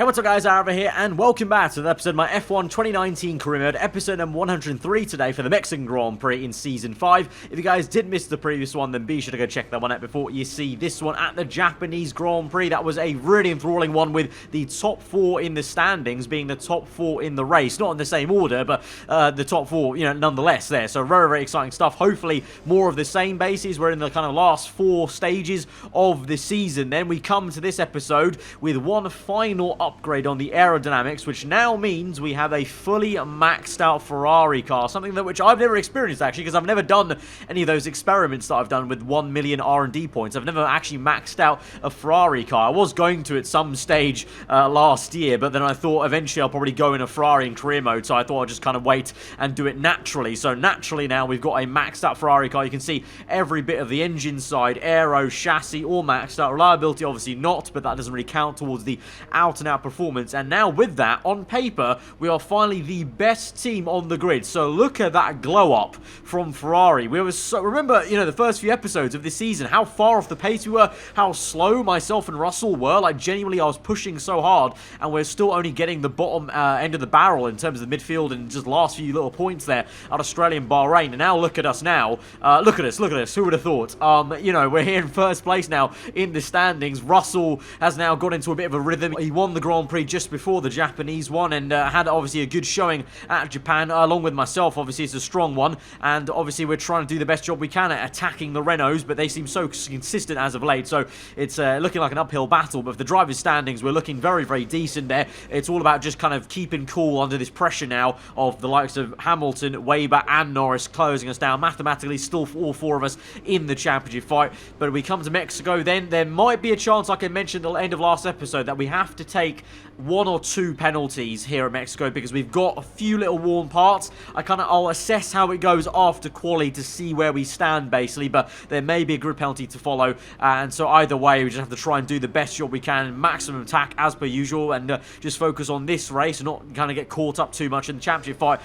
Hey, what's up guys, aarava here, and welcome back to the episode of my F1 2019 career mode, episode number 103 today for the Mexican Grand Prix in Season 5. If you guys did miss the previous one, then be sure to go check that one out before you see this one at the Japanese Grand Prix. That was a really enthralling one with the top 4 in the standings being the top 4 in the race. Not in the same order, but the top 4, nonetheless there. So very, very exciting stuff. Hopefully more of the same bases. We're in the kind of last 4 stages of the season. Then we come to this episode with one final upgrade on the aerodynamics, which now means we have a fully maxed out Ferrari car, something which I've never experienced actually, because I've never done any of those experiments that I've done with 1 million R&D points. I've never actually maxed out a Ferrari car. I was going to at some stage last year, but then I thought eventually I'll probably go in a Ferrari in career mode, so I thought I'd just kind of wait and do it naturally. So naturally now we've got a maxed out Ferrari car. You can see every bit of the engine side, aero, chassis, all maxed out. Reliability obviously not, but that doesn't really count towards the out and out performance. And now with that, on paper, we are finally the best team on the grid. So look at that glow up from Ferrari. We were so, remember, the first few episodes of this season, how far off the pace we were, how slow myself and Russell were. Like, genuinely, I was pushing so hard, and we're still only getting the bottom end of the barrel in terms of the midfield and just last few little points there at Australia and Bahrain. And now look at us now. Look at us. Who would have thought? We're here in first place now in the standings. Russell has now got into a bit of a rhythm. He won the Grand Prix just before the Japanese one, and had obviously a good showing at Japan, along with myself. Obviously it's a strong one, and obviously we're trying to do the best job we can at attacking the Renaults, but they seem so consistent as of late, so it's looking like an uphill battle. But for the drivers' standings, we're looking very, very decent there. It's all about just kind of keeping cool under this pressure now of the likes of Hamilton, Weber and Norris closing us down. Mathematically still all 4 of us in the championship fight, but we come to Mexico, then there might be a chance, like I mentioned at the end of last episode, that we have to take 1 or 2 penalties here in Mexico, because we've got a few little worn parts. I'll assess how it goes after quali to see where we stand basically, but there may be a grid penalty to follow, and so either way we just have to try and do the best job we can, maximum attack as per usual, and just focus on this race and not kind of get caught up too much in the championship fight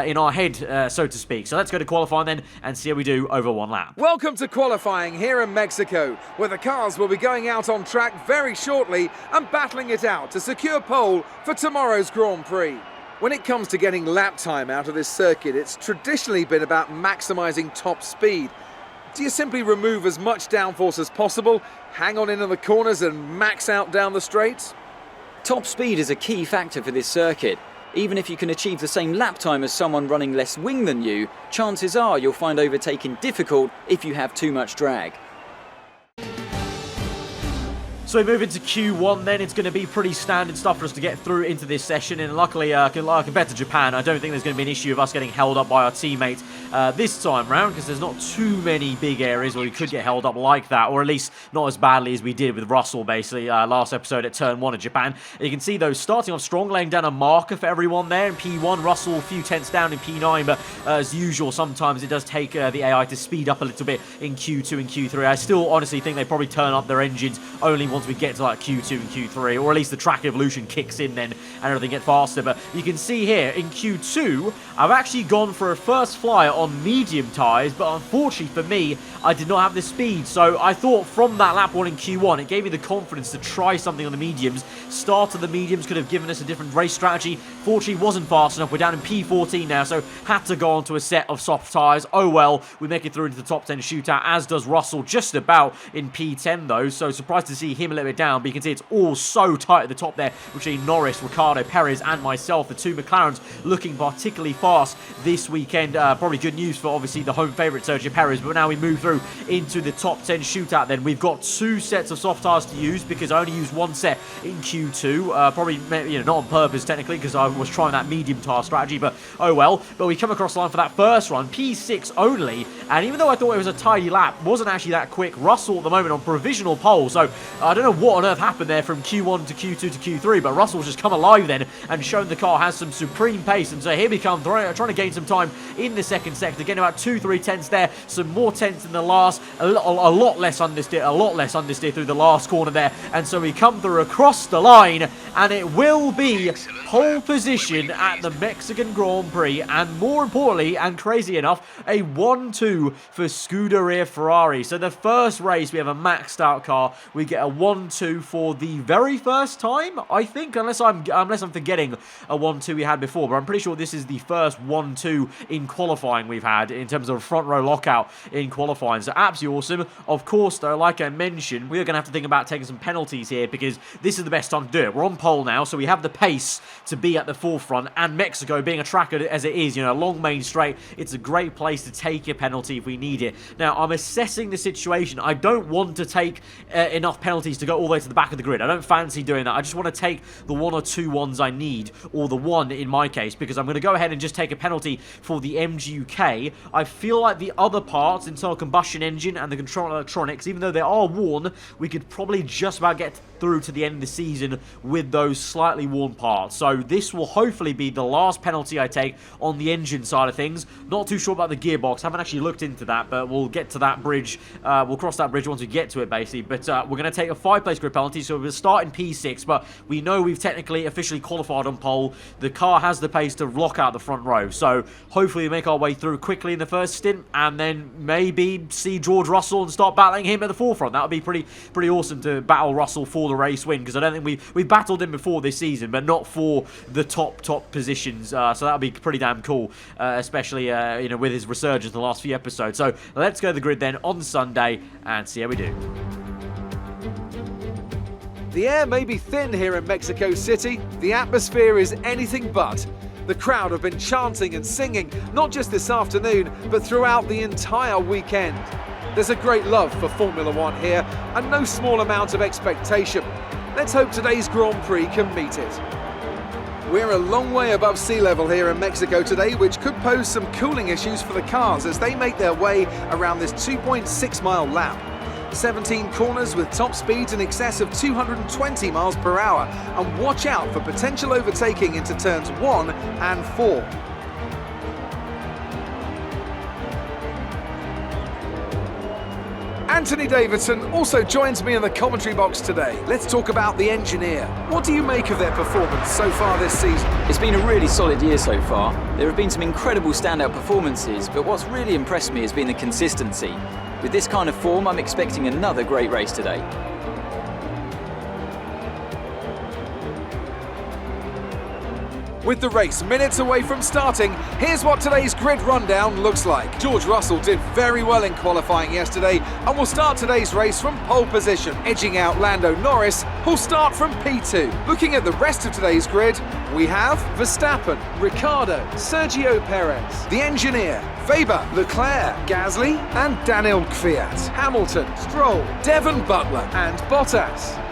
in our head, so to speak. So let's go to qualifying then and see how we do over 1 lap. Welcome to qualifying here in Mexico, where the cars will be going out on track very shortly and battling it out to secure pole for tomorrow's Grand Prix. When it comes to getting lap time out of this circuit, it's traditionally been about maximising top speed. Do you simply remove as much downforce as possible, hang on in the corners and max out down the straights? Top speed is a key factor for this circuit. Even if you can achieve the same lap time as someone running less wing than you, chances are you'll find overtaking difficult if you have too much drag. So we move into Q1 then. It's going to be pretty standard stuff for us to get through into this session, and luckily compared to Japan, I don't think there's going to be an issue of us getting held up by our teammates this time round, because there's not too many big areas where we could get held up like that, or at least not as badly as we did with Russell basically last episode at turn 1 of Japan. And you can see those starting off strong, laying down a marker for everyone there in P1. Russell a few tenths down in P9, but as usual sometimes it does take the AI to speed up a little bit in Q2 and Q3. I still honestly think they probably turn up their engines only once we get to like Q2 and Q3, or at least the track evolution kicks in then and everything gets faster. But you can see here in Q2 I've actually gone for a first flyer on medium tyres, but unfortunately for me I did not have the speed. So I thought from that lap 1 in Q1 it gave me the confidence to try something on the mediums. Start of the mediums could have given us a different race strategy. Fortunately wasn't fast enough. We're down in P14 now, so had to go onto a set of soft tyres. Oh well, we make it through into the top 10 shootout, as does Russell, just about in P10 though, so surprised to see him a little bit down. But you can see it's all so tight at the top there between Norris, Ricciardo, Perez and myself. The 2 McLarens looking particularly fast this weekend. Probably good news for obviously the home favourite Sergio Perez. But now we move through into the top 10 shootout then. We've got 2 sets of soft tyres to use, because I only used 1 set in Q2. Probably not on purpose technically, because I was trying that medium tyre strategy, but oh well. But we come across the line for that first run, P6 only, and even though I thought it was a tidy lap, wasn't actually that quick. Russell at the moment on provisional pole, so I don't know what on earth happened there from Q1 to Q2 to Q3, but Russell's just come alive then and shown the car has some supreme pace. And so here we come, trying to gain some time in the second sector, getting about 2-3 tenths there, some more tenths in the last, a lot less understeer through the last corner there. And so we come through across the line, and it will be pole position at the Mexican Grand Prix, and more importantly, and crazy enough, a 1-2 for Scuderia Ferrari. So the first race we have a maxed out car, we get a 1-2 for the very first time, I think, unless I'm forgetting a 1-2 we had before, but I'm pretty sure this is the first 1-2 in qualifying we've had in terms of a front row lockout in qualifying. So absolutely awesome. Of course, though, like I mentioned, we're going to have to think about taking some penalties here because this is the best time to do it. We're on pole now, so we have the pace to be at the forefront, and Mexico being a tracker as it is, you know, a long main straight, it's a great place to take a penalty if we need it. Now, I'm assessing the situation. I don't want to take enough penalties to go all the way to the back of the grid. I don't fancy doing that. I just want to take the 1 or 2 ones I need, or the 1 in my case, because I'm going to go ahead and just take a penalty for the MGUK. I feel like the other parts, internal combustion engine and the control electronics, even though they are worn, we could probably just about get through to the end of the season with those slightly worn parts. So this will hopefully be the last penalty I take on the engine side of things. Not too sure about the gearbox. Haven't actually looked into that, but we'll get to that bridge. We'll cross that bridge once we get to it, basically. But we're going to take a 5-place grid penalty, so we'll start in P6, but we know we've technically officially qualified on pole. The car has the pace to lock out the front row, so hopefully we make our way through quickly in the first stint, and then maybe see George Russell and start battling him at the forefront. That would be pretty awesome to battle Russell for the race win, because I don't think we've battled him before this season, but not for the top positions. So that would be pretty damn cool, especially you know, with his resurgence in the last few episodes. So let's go to the grid then on Sunday and see how we do. The air may be thin here in Mexico City. The atmosphere is anything but. The crowd have been chanting and singing, not just this afternoon, but throughout the entire weekend. There's a great love for Formula One here, and no small amount of expectation. Let's hope today's Grand Prix can meet it. We're a long way above sea level here in Mexico today, which could pose some cooling issues for the cars as they make their way around this 2.6-mile lap. 17 corners with top speeds in excess of 220 miles per hour, and watch out for potential overtaking into turns 1 and 4. Anthony Davidson also joins me in the commentary box today. Let's talk about the engineer. What do you make of their performance so far this season? It's been a really solid year so far. There have been some incredible standout performances, but what's really impressed me has been the consistency. With this kind of form, I'm expecting another great race today. With the race minutes away from starting, here's what today's grid rundown looks like. George Russell did very well in qualifying yesterday and will start today's race from pole position, edging out Lando Norris, who'll start from P2. Looking at the rest of today's grid, we have Verstappen, Ricciardo, Sergio Perez, the engineer, Weber, Leclerc, Gasly and Daniel Kvyat, Hamilton, Stroll, Devon Butler and Bottas,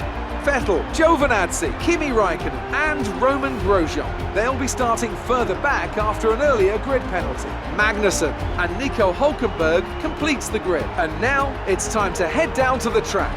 Vettel, Giovinazzi, Kimi Raikkonen and Roman Grosjean. They'll be starting further back after an earlier grid penalty. Magnussen and Nico Hulkenberg completes the grid. And now it's time to head down to the track.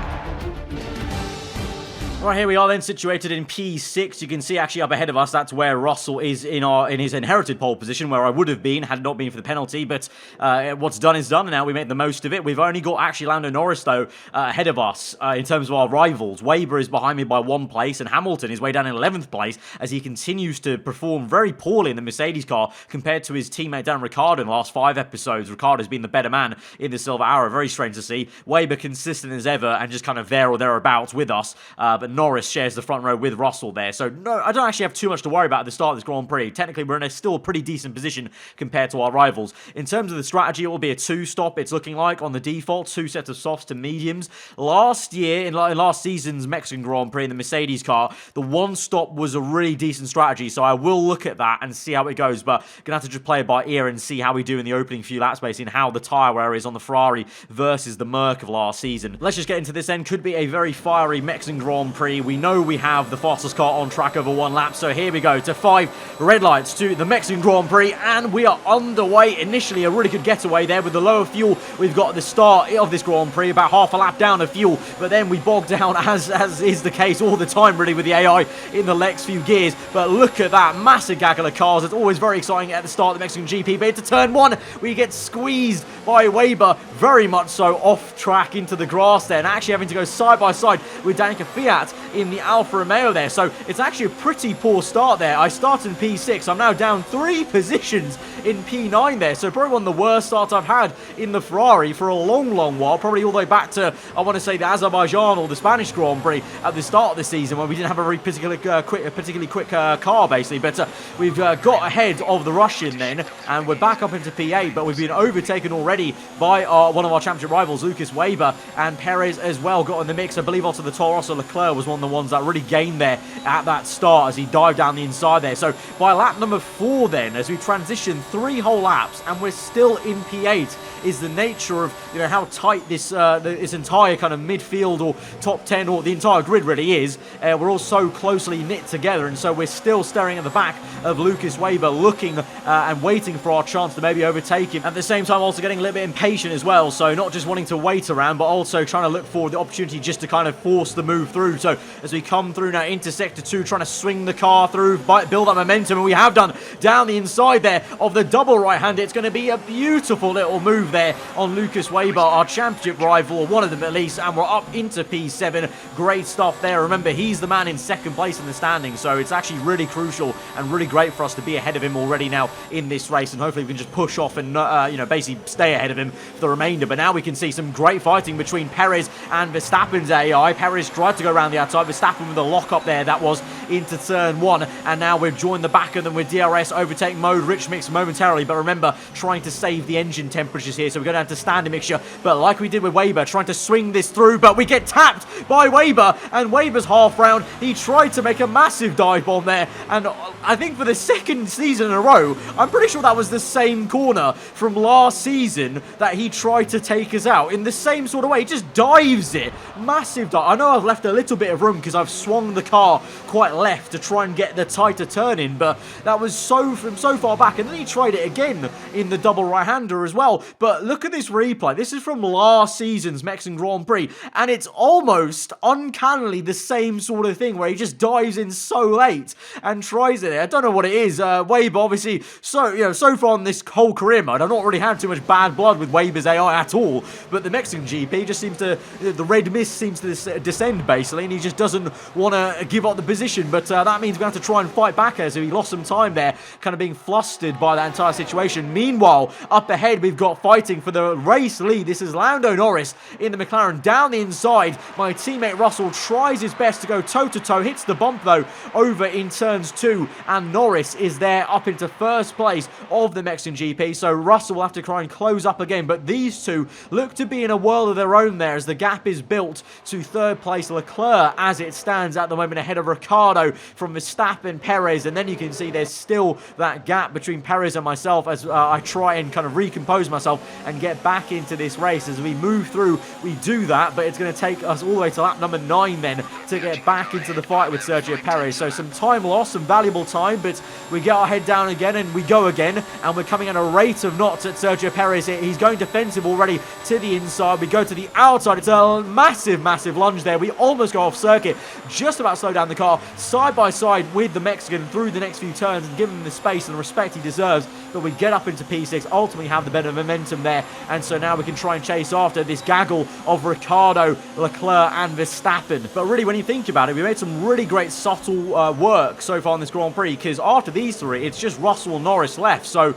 Right, here we are then, situated in P6. You can see actually up ahead of us, that's where Russell is in his inherited pole position, where I would have been had it not been for the penalty. But what's done is done, and now we make the most of it. We've only got actually Lando Norris, though, ahead of us in terms of our rivals. Weber is behind me by 1 place, and Hamilton is way down in 11th place as he continues to perform very poorly in the Mercedes car compared to his teammate Dan Ricciardo in the last 5 episodes. Ricciardo's been the better man in the Silver Arrow. Very strange to see. Weber consistent as ever and just kind of there or thereabouts with us. But Norris shares the front row with Russell there. So no, I don't actually have too much to worry about at the start of this Grand Prix. Technically, we're in a still pretty decent position compared to our rivals. In terms of the strategy, it will be a 2-stop, it's looking like, on the default. 2 sets of softs to mediums. Last year, in last season's Mexican Grand Prix in the Mercedes car, the 1-stop was a really decent strategy. So I will look at that and see how it goes. But gonna have to just play it by ear and see how we do in the opening few laps, basically, and how the tyre wear is on the Ferrari versus the Merc of last season. Let's just get into this then. Could be a very fiery Mexican Grand Prix. We know we have the fastest car on track over 1 lap, so here we go to 5 red lights to the Mexican Grand Prix, and we are underway. Initially a really good getaway there with the lower fuel we've got at the start of this Grand Prix, about half a lap down of fuel, but then we bogged down, as is the case all the time really with the AI in the next few gears. But look at that massive gaggle of cars. It's always very exciting at the start of the Mexican GP, but into turn 1 we get squeezed by Weber, very much so off track into the grass there, and actually having to go side by side with Danica Fiat that in the Alfa Romeo there. So it's actually a pretty poor start there. I started in P6. I'm now down 3 positions in P9 there. So probably one of the worst starts I've had in the Ferrari for a long, long while. Probably all the way back to, I want to say, the Azerbaijan or the Spanish Grand Prix at the start of the season when we didn't have a very particularly quick car, basically. But we've got ahead of the Russian then, and we're back up into P8, but we've been overtaken already by one of our championship rivals, Lucas Weber, and Perez as well got in the mix. I believe also the Toro Rosso Leclerc was one of the ones that really gained there at that start as he dived down the inside there. So by lap number 4 then, as we transition 3 whole laps and we're still in P8, is the nature of, you know, how tight this this entire kind of midfield or top 10 or the entire grid really is. We're all so closely knit together, and so we're still staring at the back of Lucas Weber, looking and waiting for our chance to maybe overtake him. At the same time, also getting a little bit impatient as well, so not just wanting to wait around, but also trying to look for the opportunity just to kind of force the move through. So as we come through now into Sector 2, trying to swing the car through, build up momentum, and we have done down the inside there of the double right-hander. It's going to be a beautiful little move there on Lucas Weber, our championship rival, or one of them at least, and we're up into P7. Great stuff there. Remember, he's the man in second place in the standings, so it's actually really crucial and really great for us to be ahead of him already now in this race, and hopefully we can just push off and you know, basically stay ahead of him for the remainder. But now we can see some great fighting between Perez and Verstappen's AI. Perez tried to go around the outside, Verstappen with a lock up there that was into turn 1, and now we've joined the back of them with DRS overtake mode, rich mix momentarily, but remember, trying to save the engine temperatures here, so we're going to have to standard mixture, but like we did with Weber, trying to swing this through, but we get tapped by Weber, and Weber's half round, he tried to make a massive dive bomb there, and I think for the second season in a row, I'm pretty sure that was the same corner from last season that he tried to take us out, in the same sort of way. He just dives it, massive dive. I know I've left a little bit of room because I've swung the car quite left to try and get the tighter turn in, but that was from so far back, and then he tried it again in the double right-hander as well. But look at this replay. This is from last season's Mexican Grand Prix, and it's almost uncannily the same sort of thing where he just dives in so late and tries it. I don't know what it is. Weber, obviously, so far on this whole career mode, I've not really had too much bad blood with Weber's AI at all, but the Mexican GP just seems to, the red mist seems to descend basically, and he just doesn't want to give up the position. But that means we have to try and fight back here, so he lost some time there, kind of being flustered by that entire situation. Meanwhile, up ahead, we've got fighting for the race lead. This is Lando Norris in the McLaren down the inside. My teammate Russell tries his best to go toe-to-toe, hits the bump though over in turns 2, and Norris is there up into first place of the Mexican GP, so Russell will have to try and close up again. But these two look to be in a world of their own there, as the gap is built to third place Leclerc as it stands at the moment, ahead of Ricciardo from Verstappen, Perez, and then you can see there's still that gap between Perez and myself as I try and kind of recompose myself and get back into this race. As we move through, we do that, but it's going to take us all the way to lap number 9 then to get back into the fight with Sergio Perez. So some time lost, some valuable time, but we get our head down again and we go again, and we're coming at a rate of knots at Sergio Perez here. He's going defensive already to the inside. We go to the outside. It's a massive, massive lunge there. We almost go off circuit, just about slow down the car, side by side with the Mexican through the next few turns and give him the space and the respect he deserves. But we get up into P6, ultimately have the better momentum there, and so now we can try and chase after this gaggle of Ricciardo, Leclerc and Verstappen. But really, when you think about it, we made some really great subtle work so far in this Grand Prix, because after these three, it's just Russell and Norris left, so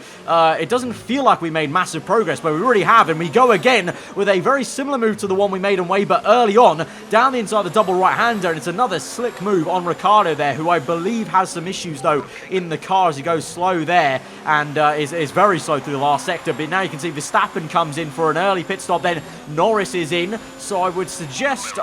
it doesn't feel like we made massive progress, but we really have, and we go again with a very similar move to the one we made on Weber early on, down the inside the double right-hander, and it's another slick move on Ricciardo there, who I believe has some issues though in the car as he goes slow there, and is very slow through the last sector. But now you can see Verstappen comes in for an early pit stop, then Norris is in, so I would suggest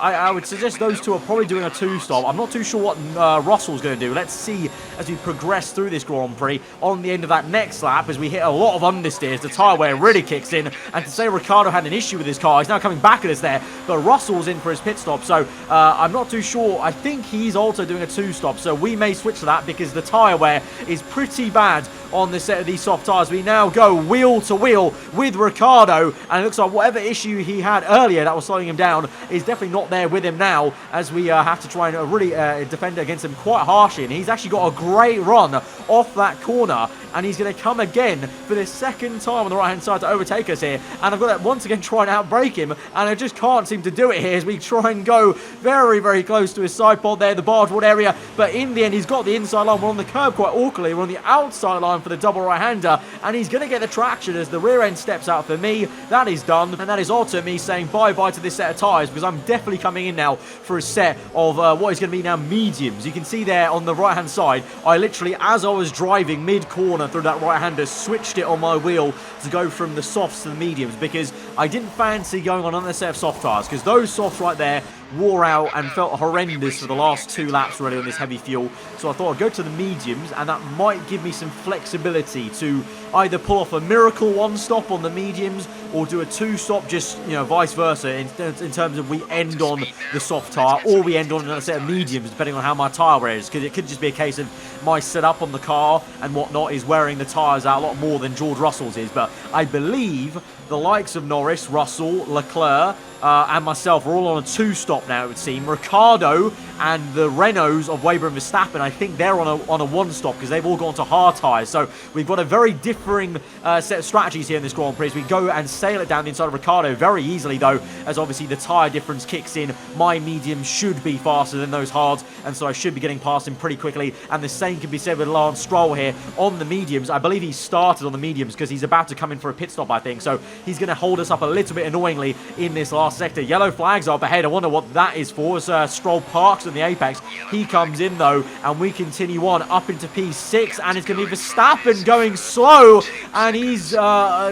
those two are probably doing a 2-stop. I'm not too sure what Russell's going to do. Let's see as we progress through this Grand Prix on the end of that next lap, as we hit a lot of understeers, the tyre wear really kicks in, and to say Ricciardo had an issue with his car, he's now coming back at us there, but Russell's in for his pit stop, so I'm not too sure. I think he's also doing a 2-stop, so we may switch to that because the tyre wear is pretty bad on the set of these soft tyres. We now go wheel to wheel with Ricciardo, and it looks like whatever issue he had earlier that was slowing him down is definitely not there with him now, as we have to try and really defend against him quite harshly. And he's actually got a great run off that corner, and he's going to come again for the second time on the right hand side to overtake us here, and I've got to once again try and outbrake him, and I just can't seem to do it here as we try and go very very, very close to his side pod there, the bargeboard area, but in the end, he's got the inside line. We're on the curb quite awkwardly. We're on the outside line for the double right-hander, and he's going to get the traction as the rear end steps out for me. That is done, and that is Otter, me saying bye-bye to this set of tyres, because I'm definitely coming in now for a set of what is going to be now mediums. You can see there on the right-hand side, I literally, as I was driving mid-corner through that right-hander, switched it on my wheel to go from the softs to the mediums, because I didn't fancy going on another set of soft tyres, because those softs right there wore out and felt horrendous for the last 2 laps really on this heavy fuel. So I thought I'd go to the mediums, and that might give me some flexibility to either pull off a miracle 1-stop on the mediums or do a 2-stop, just, you know, vice versa in terms of we end on the soft tyre or we end on another set of mediums, depending on how my tyre wear is, because it could just be a case of my setup on the car and whatnot is wearing the tyres out a lot more than George Russell's is. But I believe the likes of Norris, Russell, Leclerc, and myself are all on a 2-stop now, it would seem. Ricciardo and the Renaults of Weber and Verstappen, I think they're on a 1-stop because they've all gone to hard tyres. So we've got a very differing set of strategies here in this Grand Prix as we go and sail it down the inside of Ricciardo very easily, though, as obviously the tyre difference kicks in. My mediums should be faster than those hards, and so I should be getting past him pretty quickly. And the same can be said with Lance Stroll here on the mediums. I believe he started on the mediums because he's about to come in for a pit stop, I think. So he's going to hold us up a little bit annoyingly in this last sector. Yellow flags are up ahead. I wonder what that is for. As Stroll parks in the apex. He comes in though, and we continue on up into P6, and it's going to be Verstappen going slow, and he's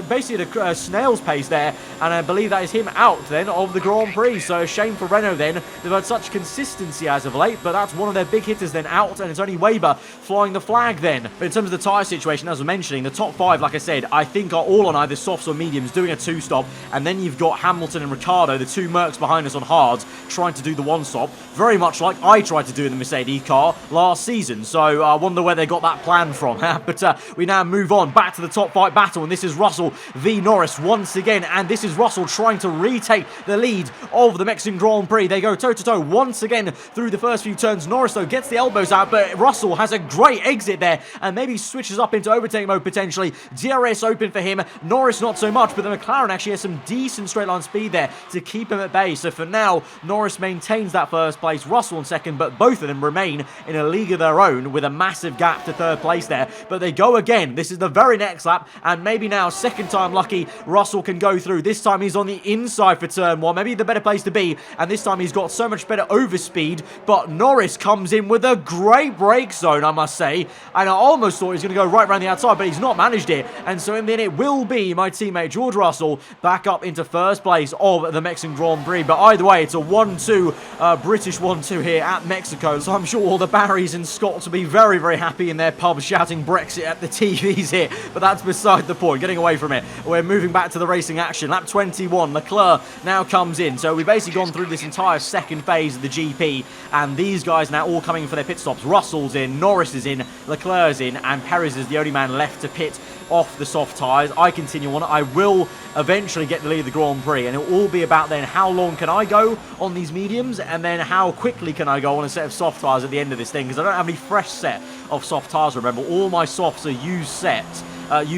basically at a snail's pace there, and I believe that is him out then of the Grand Prix. So a shame for Renault then. They've had such consistency as of late, but that's one of their big hitters then out, and it's only Weber flying the flag then. But in terms of the tyre situation, as I was mentioning, the top 5, like I said, I think are all on either softs or mediums doing a 2-stop, and then you've got Hamilton and Ricciardo, the 2 Mercs behind us on hards, trying to do the 1-stop, very much like I tried to do in the Mercedes car last season. So I wonder where they got that plan from. But we now move on back to the top 5 battle, and this is Russell v Norris once again, and this is Russell trying to retake the lead of the Mexican Grand Prix. They go toe-to-toe once again through the first few turns. Norris, though, gets the elbows out, but Russell has a great exit there, and maybe switches up into overtake mode potentially. DRS open for him. Norris not so much, but the McLaren actually has some decent straight line speed there to keep him at bay. So for now, Norris maintains that first place, Russell in second, but both of them remain in a league of their own with a massive gap to third place there. But they go again. This is the very next lap, and maybe now, second time lucky, Russell can go through. This time he's on the inside for turn 1, maybe the better place to be, and this time he's got so much better overspeed, but Norris comes in with a great brake zone, I must say, and I almost thought he was going to go right around the outside, but he's not managed it, and so in the end it will be my teammate George Russell back up into first place of the Mexican Grand Prix. But either way, it's a 1-2, British 1-2 here at Mexico, so I'm sure all the Barrys and Scots will be very, very happy in their pubs shouting Brexit at the TVs here, but that's beside the point. Getting away from it, we're moving back to the racing action. Lap 21, Leclerc now comes in, so we've basically gone through this entire second phase of the GP, and these guys now all coming for their pit stops. Russell's in, Norris is in, Leclerc's in, and Perez is the only man left to pit off the soft tyres. I continue on. I will eventually get the lead of the Grand Prix, and it will all be about then how long can I go on these mediums, and then how quickly can I go on a set of soft tyres at the end of this thing, because I don't have any fresh set of soft tyres, remember. All my softs are used sets.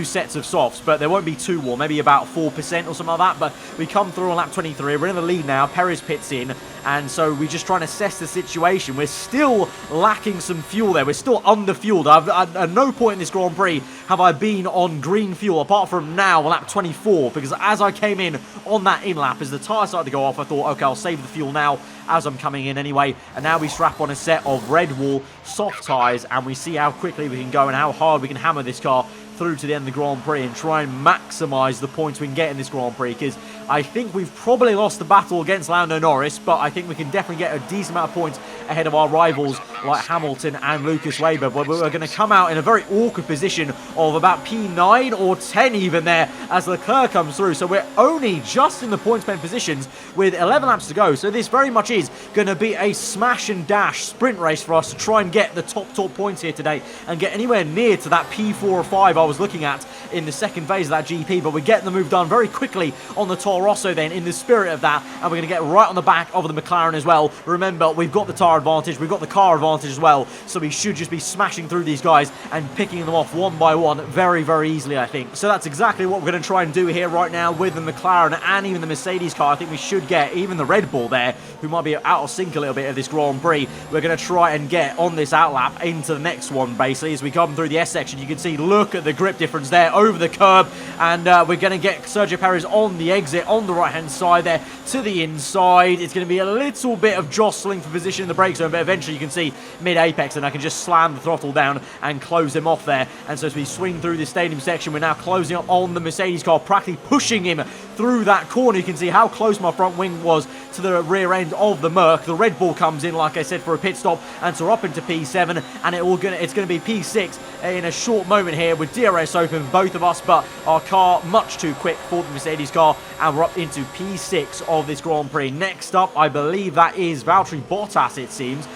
Sets of softs, but there won't be too warm, maybe about 4% or something like that. But we come through on lap 23, we're in the lead now, Perez pits in, and so we're just trying to assess the situation. We're still lacking some fuel there, we're still under-fueled. At no point in this Grand Prix have I been on green fuel, apart from now on lap 24, because as I came in on that in-lap, as the tyre started to go off, I thought, okay, I'll save the fuel now as I'm coming in anyway, and now we strap on a set of red wall soft tyres, and we see how quickly we can go and how hard we can hammer this car through to the end of the Grand Prix and try and maximise the points we can get in this Grand Prix, because I think we've probably lost the battle against Lando Norris, but I think we can definitely get a decent amount of points ahead of our rivals like Hamilton and Lucas Weber. But we're going to come out in a very awkward position of about P9 or 10 even there as Leclerc comes through, so we're only just in the points pen positions with 11 laps to go. So this very much is going to be a smash and dash sprint race for us to try and get the top points here today and get anywhere near to that P4 or 5 I was looking at in the second phase of that GP. But we're getting the move done very quickly on the Toro Rosso then in the spirit of that, and we're going to get right on the back of the McLaren as well. Remember, we've got the tyre tyre advantage, we've got the car advantage as well, so we should just be smashing through these guys and picking them off one by one very, very easily, I think. So that's exactly what we're going to try and do here right now with the McLaren and even the Mercedes car. I think we should get even the Red Bull there, who might be out of sync a little bit of this Grand Prix. We're going to try and get on this outlap into the next one, basically. As we come through the S section, you can see, look at the grip difference there over the curb, and we're going to get Sergio Perez on the exit on the right-hand side there to the inside. It's going to be a little bit of jostling for position in the brake zone, but eventually you can see mid-apex, and I can just slam the throttle down and close him off there. And so as we swing through the stadium section, we're now closing up on the Mercedes car, practically pushing him through that corner. You can see how close my front wing was to the rear end of the Merc. The Red Bull comes in, like I said, for a pit stop, and so we're up into P7, and it's going to be P6 in a short moment here with DRS open, both of us, but our car much too quick for the Mercedes car, and we're up into P6 of this Grand Prix. Next up, I believe that is Valtteri Bottas, it seems.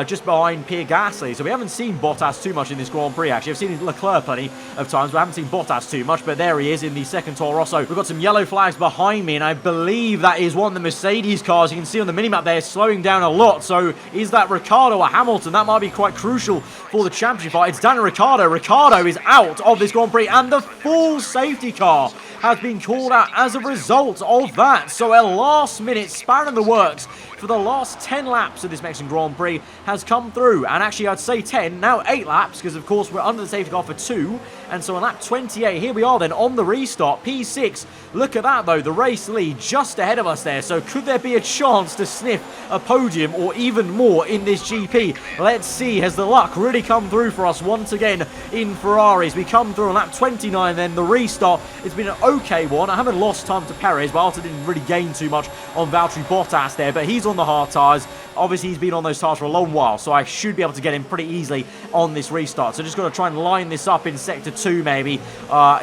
Just behind Pierre Gasly. So we haven't seen Bottas too much in this Grand Prix, actually. I've seen Leclerc plenty of times, but I haven't seen Bottas too much. But there he is in the second Toro Rosso. We've got some yellow flags behind me, and I believe that is one of the Mercedes cars. You can see on the minimap there, slowing down a lot. So is that Ricciardo or Hamilton? That might be quite crucial for the championship fight. It's Daniel Ricciardo. Ricciardo is out of this Grand Prix, and the full safety car has been called out as a result of that. So a last-minute spanner in the works for the last 10 laps of this Mexican Grand Prix has come through. And actually, I'd say 10, now 8 laps, because of course we're under the safety car for 2. And so on lap 28, here we are then on the restart, P6. Look at that though, the race lead just ahead of us there. So could there be a chance to sniff a podium or even more in this GP? Let's see, has the luck really come through for us once again in Ferraris? We come through on lap 29 then, the restart. It's been an okay one. I haven't lost time to Perez, but I also didn't really gain too much on Valtteri Bottas there, but he's on the hard tyres. Obviously, he's been on those tyres for a long while, so I should be able to get him pretty easily on this restart. So just got to try and line this up in Sector 2, maybe,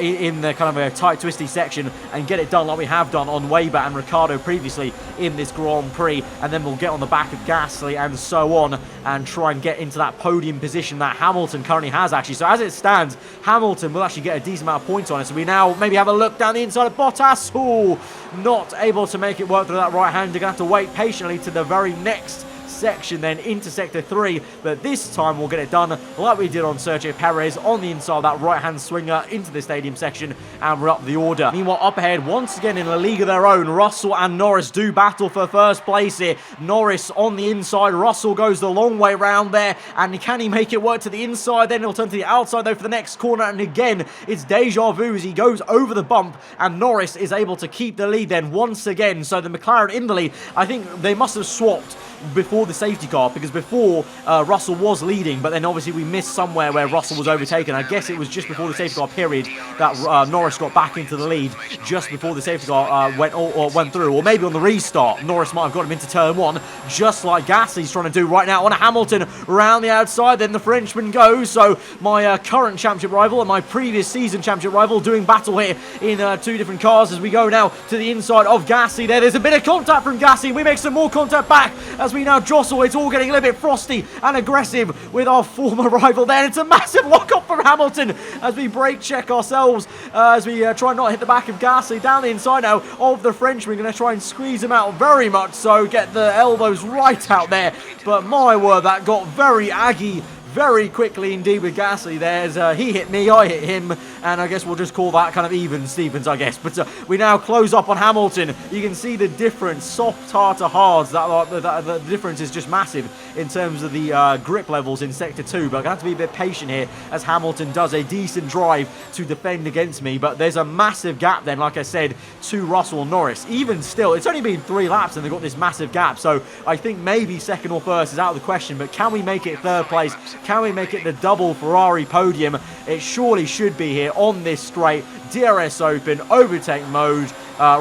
in the kind of a tight, twisty section, and get it done like we have done on Weber and Ricciardo previously in this Grand Prix. And then we'll get on the back of Gasly and so on, and try and get into that podium position that Hamilton currently has, actually. So as it stands, Hamilton will actually get a decent amount of points on it. So we now maybe have a look down the inside of Bottas. Ooh, not able to make it work through that right hand. You're going to have to wait patiently to the very next section then into Sector 3, but this time we'll get it done like we did on Sergio Perez on the inside of that right-hand swinger into the stadium section, and we're up the order. Meanwhile, up ahead, once again in a league of their own, Russell and Norris do battle for first place here. Norris on the inside, Russell goes the long way round there, and can he make it work to the inside? Then he'll turn to the outside though for the next corner, and again, it's deja vu as he goes over the bump, and Norris is able to keep the lead then once again. So the McLaren in the lead. I think they must have swapped before the safety car, because before Russell was leading, but then obviously we missed somewhere where Russell was overtaken. I guess it was just before the safety car period that Norris got back into the lead, just before the safety car went through, or maybe on the restart Norris might have got him into turn 1, just like Gasly's trying to do right now on Hamilton around the outside. Then the Frenchman goes. So my current championship rival and my previous season championship rival doing battle here in 2 different cars as we go now to the inside of Gasly. There's a bit of contact from Gasly. We make some more contact back as we now jostle. It's all getting a little bit frosty and aggressive with our former rival there. It's a massive lock-up from Hamilton as we brake check ourselves as we try not to hit the back of Gasly. Down the inside now of the Frenchman. We're going to try and squeeze him out very much so, get the elbows right out there. But my word, that got very aggy very quickly indeed with Gasly. There's he hit me, I hit him, and I guess we'll just call that kind of even Stevens, I guess. But we now close up on Hamilton. You can see the difference, soft tire to hards. The difference is just massive in terms of the grip levels in Sector 2. But I'm going to have to be a bit patient here as Hamilton does a decent drive to defend against me. But there's a massive gap then, like I said, to Russell and Norris. Even still, it's only been 3 laps and they've got this massive gap. So I think maybe second or first is out of the question. But can we make it third place? Can we make it the double Ferrari podium? It surely should be here on this straight. DRS open, overtake mode.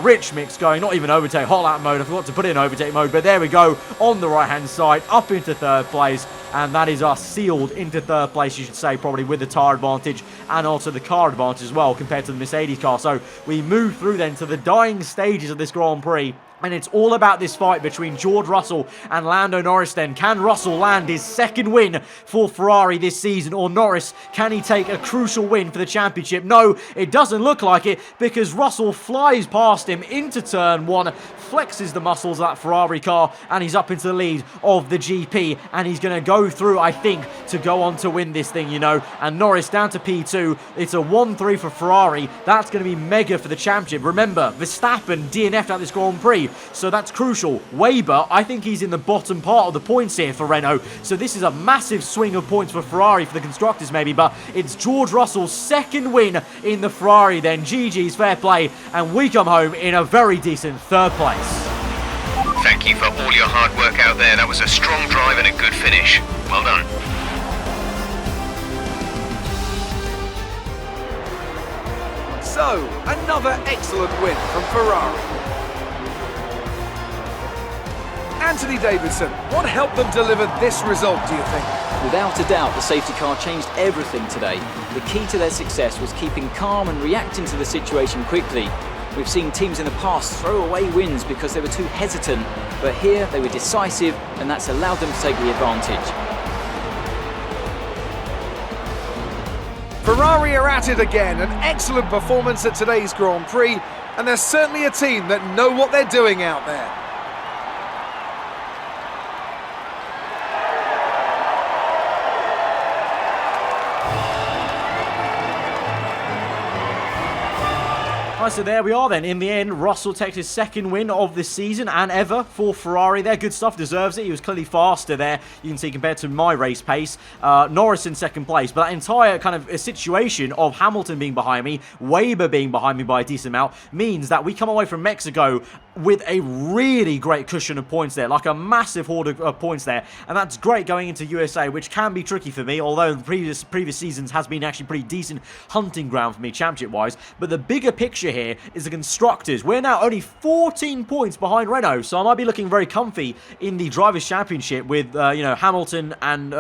Rich mix going, not even overtake, hot lap mode. I forgot to put it in overtake mode, but there we go on the right hand side, up into third place, and that is us sealed into third place, you should say, probably with the tyre advantage and also the car advantage as well compared to the Mercedes car. So we move through then to the dying stages of this Grand Prix. And it's all about this fight between George Russell and Lando Norris then. Can Russell land his second win for Ferrari this season? Or Norris, can he take a crucial win for the championship? No, it doesn't look like it, because Russell flies past him into turn 1, flexes the muscles of that Ferrari car, and he's up into the lead of the GP. And he's going to go through, I think, to go on to win this thing, you know. And Norris down to P2. It's a 1-3 for Ferrari. That's going to be mega for the championship. Remember, Verstappen DNF'd out this Grand Prix. So that's crucial. Weber, I think he's in the bottom part of the points here for Renault. So this is a massive swing of points for Ferrari, for the constructors maybe. But it's George Russell's second win in the Ferrari then. GG's, fair play. And we come home in a very decent 3rd place. Thank you for all your hard work out there. That was a strong drive and a good finish. Well done. So, another excellent win from Ferrari. Anthony Davidson, what helped them deliver this result, do you think? Without a doubt, the safety car changed everything today. The key to their success was keeping calm and reacting to the situation quickly. We've seen teams in the past throw away wins because they were too hesitant, but here they were decisive, and that's allowed them to take the advantage. Ferrari are at it again, an excellent performance at today's Grand Prix, and they're certainly a team that know what they're doing out there. Right, so there we are then. In the end, Russell takes his second win of the season and ever for Ferrari. They're good stuff, deserves it. He was clearly faster there, you can see, compared to my race pace. Norris in second place. But that entire kind of situation of Hamilton being behind me, Weber being behind me by a decent amount, means that we come away from Mexico with a really great cushion of points there, like a massive hoard of points there. And that's great going into USA, which can be tricky for me, although the previous seasons has been actually pretty decent hunting ground for me championship-wise. But the bigger picture here is the constructors. We're now only 14 points behind Renault, so I might be looking very comfy in the Drivers' Championship with, you know, Hamilton and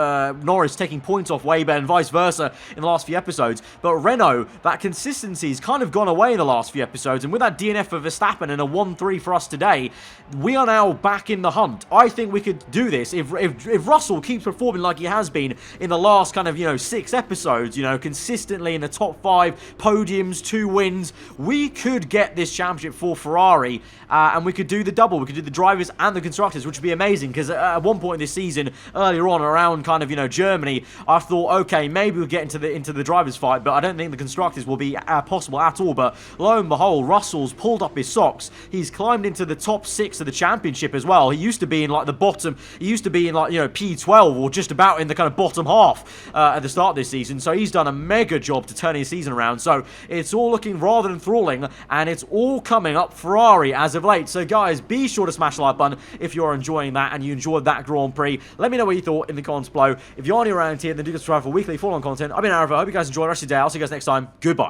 Norris taking points off Weber and vice versa in the last few episodes. But Renault, that consistency has kind of gone away in the last few episodes, and with that DNF for Verstappen and a 1-3 for us today, we are now back in the hunt. I think we could do this if Russell keeps performing like he has been in the last kind of, you know, 6 episodes, you know, consistently in the top 5, podiums, 2 wins. We could get this championship for Ferrari, and we could do the double. We could do the drivers and the constructors, which would be amazing, because at one point this season, earlier on around kind of, you know, Germany, I thought, okay, maybe we'll get into the drivers fight, but I don't think the constructors will be possible at all. But lo and behold, Russell's pulled up his socks. He's climbed into the top 6 of the championship as well. He used to be in like the bottom, he used to be in like, you know, P12 or just about in the kind of bottom half at the start of this season. So he's done a mega job to turn his season around. So it's all looking rather enthralling, and it's all coming up Ferrari as of late. So guys, be sure to smash the like button if you're enjoying that and you enjoyed that Grand Prix. Let me know what you thought in the comments below. If you're new around here, then do subscribe for weekly full-on content. I've been aarava. I hope you guys enjoy the rest of the day. I'll see you guys next time. Goodbye.